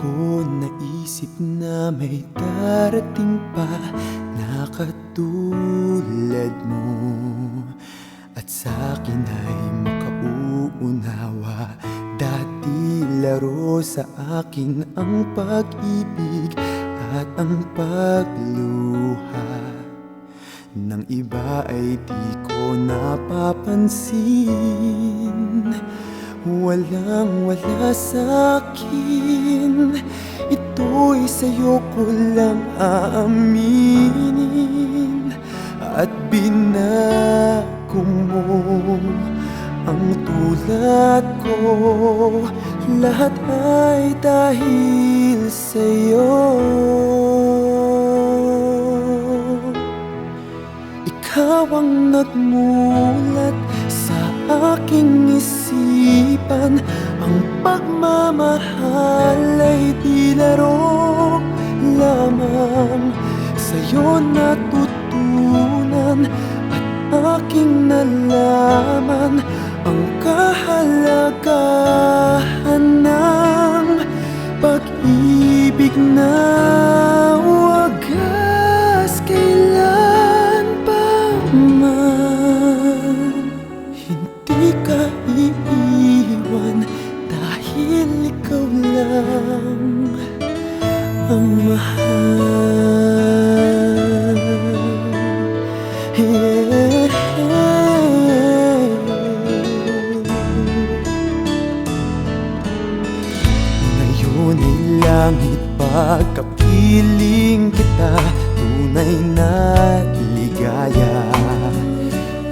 ko naisip na may darating pa na katulad mo, at sa'kin ay makauunawa. Dati laro sa akin ang pag-ibig at ang pagluha. Nang iba ay di ko napapansin, walang-wala sa'kin. Ito'y sa'yo ko lang aaminin, at binago mo ang tulad ko. Lahat ay dahil sa'yo. Ikaw ang nagmulat sa aking isipan. Ang pagmamahal ay di laro lamang. Sa'yo natutunan at aking nalaman ang kahalagahan ng pag-ibig na wagas kailan pa man. Hindi ka iiwan dahil ikaw lang ang mahal. Ngayon ay langit pagkapiling kita, tunay na ligaya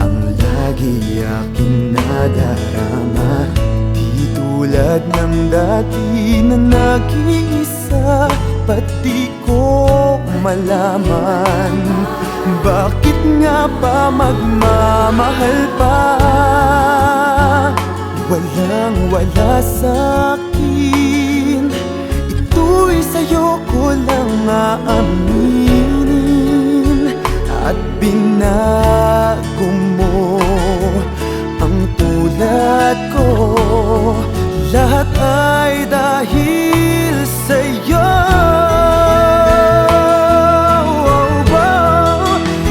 ang lagi aking nadarama. Di tulad ng dati na nag-iisa, ba't di ko malaman? Bakit nga ba magmamahal pa? Walang-wala sa'kin, ito'y sa'yo ko lang aaminin, at binago mo ang tulad ko. Lahat ay dahil sa'yo.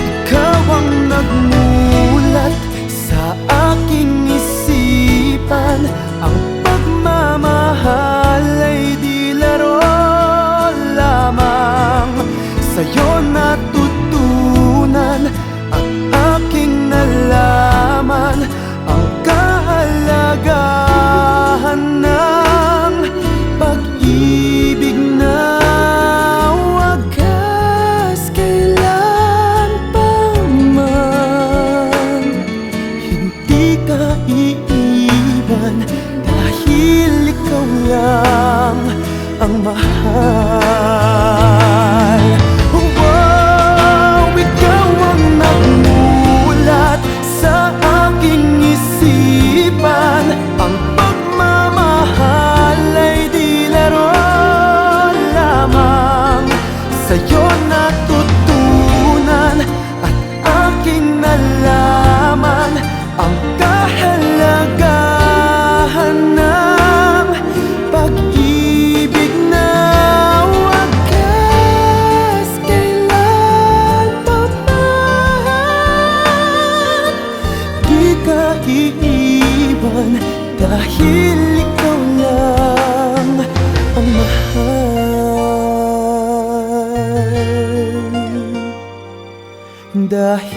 Ikaw ang nagmulat sa aking isipan. Ang pagmamahal ay di laro lamang. Sa'yo natutunan at aking nalaman ang kahalagahan ng pag-ibig na wagas kailan pa man. Hindi ka iiwan dahil ikaw lang ang mahal. Ikaw ang nagmulat sa aking isipan. Ang pagmamahal ay di laro lamang. Sa'yo natutunan at aking nalaman ang kahalagahan ng pag-ibig na wagas kailan pa man. Di ka iiwan dahil ikaw lang ang mahal. Dahil